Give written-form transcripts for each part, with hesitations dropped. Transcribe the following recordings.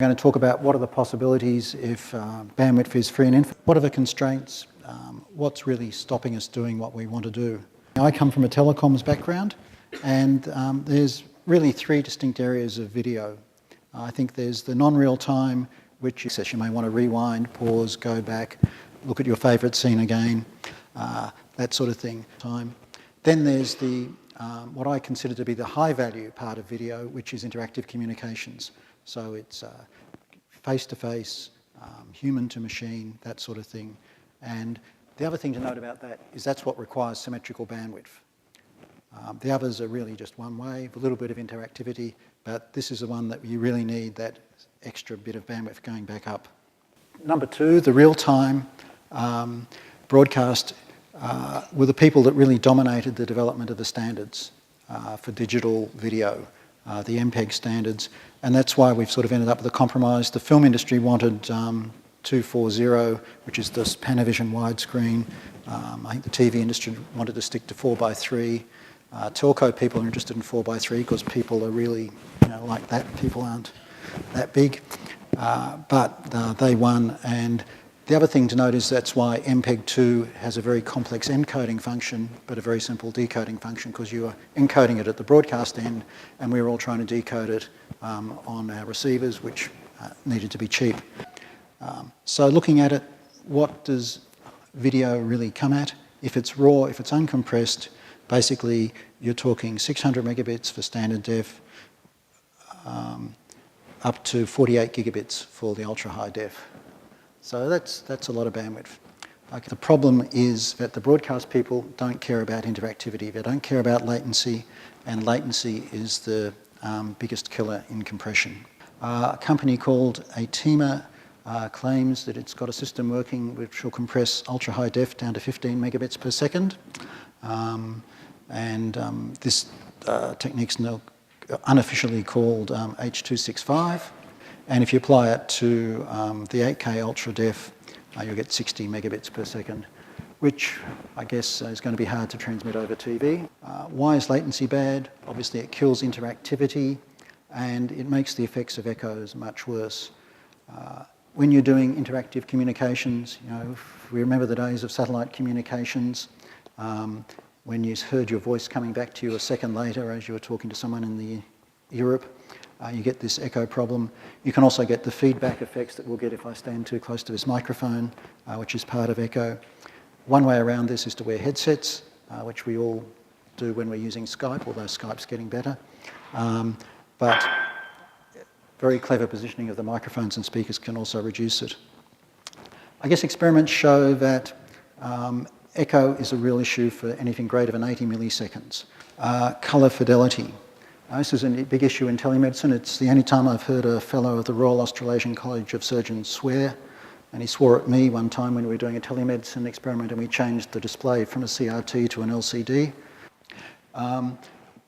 We're going to talk about what are the possibilities if bandwidth is free and infinite. What are the constraints? What's really stopping us doing what we want to do? Now, I come from a telecoms background, and there's really three distinct areas of video. I think there's the non-real time, which you may want to rewind, pause, go back, look at your favourite scene again, that sort of thing. Then there's the what I consider to be the high-value part of video, which is interactive communications. So it's face-to-face, human-to-machine, that sort of thing. And the other thing to note about that is that's what requires symmetrical bandwidth. The others are really just one way, a little bit of interactivity, but this is the one that you really need that extra bit of bandwidth going back up. Number two, the real-time broadcast were the people that really dominated the development of the standards for digital video, the MPEG standards, and that's why we've sort of ended up with a compromise. The film industry wanted 240, which is this Panavision widescreen. I think the TV industry wanted to stick to 4:3. Telco people are interested in 4:3 because people are really, like that. People aren't that big, but they won. And the other thing to note is that's why MPEG-2 has a very complex encoding function, but a very simple decoding function, because you are encoding it at the broadcast end, and we were all trying to decode it on our receivers, which needed to be cheap. So looking at it, what does video really come at? If it's raw, if it's uncompressed, basically you're talking 600 megabits for standard def, up to 48 gigabits for the ultra-high def. So that's a lot of bandwidth. The problem is that the broadcast people don't care about interactivity. They don't care about latency, and latency is the biggest killer in compression. A company called Atima claims that it's got a system working which will compress ultra-high def down to 15 megabits per second. This technique's now unofficially called H.265. And if you apply it to the 8K Ultra Def, you'll get 60 megabits per second, which I guess is going to be hard to transmit over TV. Why is latency bad? Obviously it kills interactivity and it makes the effects of echoes much worse. When you're doing interactive communications, if we remember the days of satellite communications, when you heard your voice coming back to you a second later as you were talking to someone in Europe, you get this echo problem. You can also get the feedback effects that we'll get if I stand too close to this microphone, which is part of echo. One way around this is to wear headsets, which we all do when we're using Skype, although Skype's getting better. But very clever positioning of the microphones and speakers can also reduce it. I guess experiments show that echo is a real issue for anything greater than 80 milliseconds. Colour fidelity. This is a big issue in telemedicine. It's the only time I've heard a fellow of the Royal Australasian College of Surgeons swear, and he swore at me one time when we were doing a telemedicine experiment and we changed the display from a CRT to an LCD.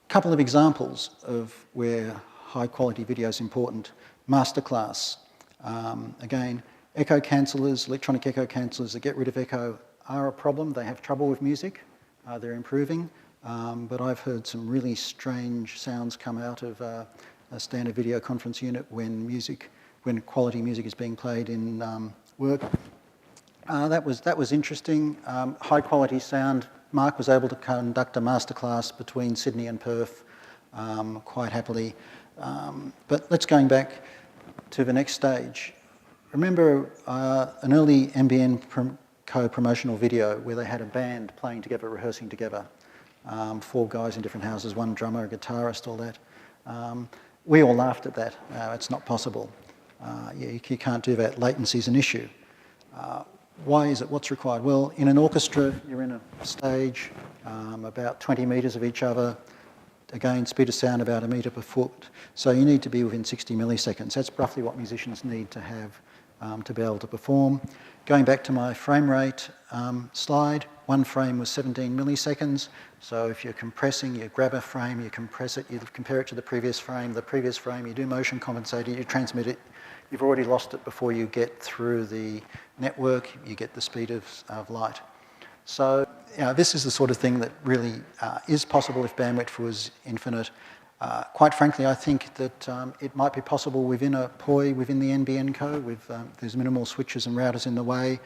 Couple of examples of where high quality video is important. Masterclass. Again, echo cancellers, electronic echo cancellers that get rid of echo are a problem. They have trouble with music. They're improving. But I've heard some really strange sounds come out of a standard video conference unit when quality music is being played in work. That was interesting. High quality sound. Mark was able to conduct a masterclass between Sydney and Perth quite happily. But let's going back to the next stage. Remember an early NBN co-promotional video where they had a band playing together, rehearsing together. 4 guys in different houses, 1 drummer, a guitarist, all that. We all laughed at that. It's not possible. You can't do that. Latency is an issue. Why is it? What's required? Well, in an orchestra, you're in a stage about 20 metres of each other. Again, speed of sound about 1 metre per foot. So you need to be within 60 milliseconds. That's roughly what musicians need to have to be able to perform. Going back to my frame rate slide, 1 frame was 17 milliseconds. So if you're compressing, you grab a frame, you compress it, you compare it to the previous frame, you do motion compensate it, you transmit it. You've already lost it before you get through the network, you get the speed of light. So this is the sort of thing that really is possible if bandwidth was infinite. Quite frankly, I think that it might be possible within a POI, within the NBN code, there's minimal switches and routers in the way.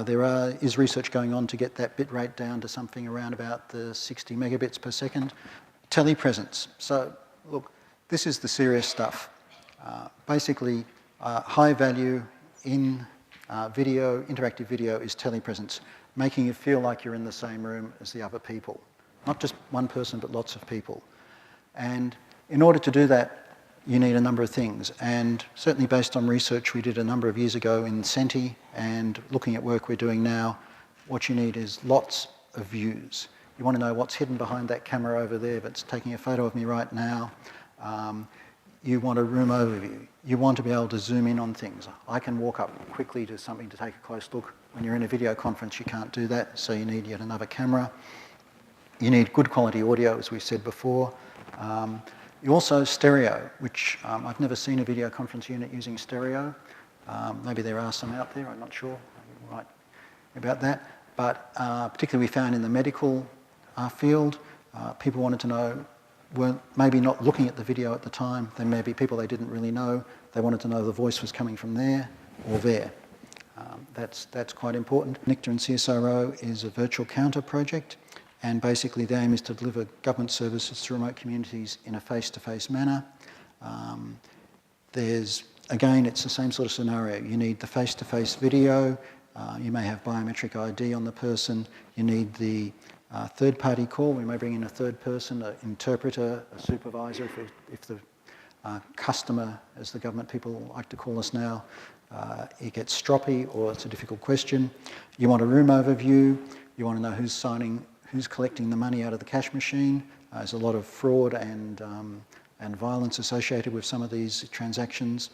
There is research going on to get that bit rate down to something around about the 60 megabits per second. Telepresence. So, look, this is the serious stuff. Basically, high value in video, interactive video is telepresence, making you feel like you're in the same room as the other people. Not just one person, but lots of people. And in order to do that, you need a number of things. And certainly based on research we did a number of years ago in Senti and looking at work we're doing now, what you need is lots of views. You want to know what's hidden behind that camera over there that's taking a photo of me right now. You want a room overview. You want to be able to zoom in on things. I can walk up quickly to something to take a close look. When you're in a video conference, you can't do that, so you need yet another camera. You need good quality audio, as we said before. You also stereo, which I've never seen a video conference unit using stereo. Maybe there are some out there, I'm not sure. Right about that. But particularly we found in the medical field, people wanted to know, weren't maybe not looking at the video at the time. There may be people they didn't really know. They wanted to know the voice was coming from there or there. That's quite important. NICTA and CSIRO is a virtual counter project. And basically the aim is to deliver government services to remote communities in a face-to-face manner. Again, it's the same sort of scenario. You need the face-to-face video. You may have biometric ID on the person. You need the third-party call. We may bring in a third person, an interpreter, a supervisor, if the customer, as the government people like to call us now, it gets stroppy or it's a difficult question. You want a room overview. You want to know who's collecting the money out of the cash machine. There's a lot of fraud and violence associated with some of these transactions.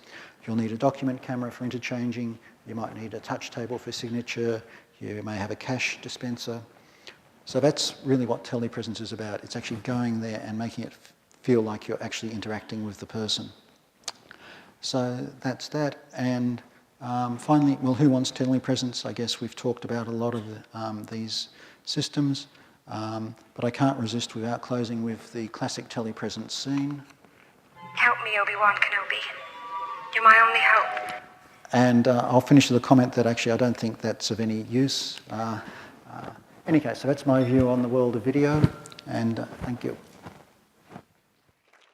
You'll need a document camera for interchanging. You might need a touch table for signature. You may have a cash dispenser. So that's really what telepresence is about. It's actually going there and making it feel like you're actually interacting with the person. So that's that. And finally, well, who wants telepresence? I guess we've talked about a lot of these systems. But I can't resist without closing with the classic telepresence scene. Help me, Obi-Wan Kenobi. You're my only hope. And I'll finish with a comment that actually I don't think that's of any use. In any case, so that's my view on the world of video, and thank you.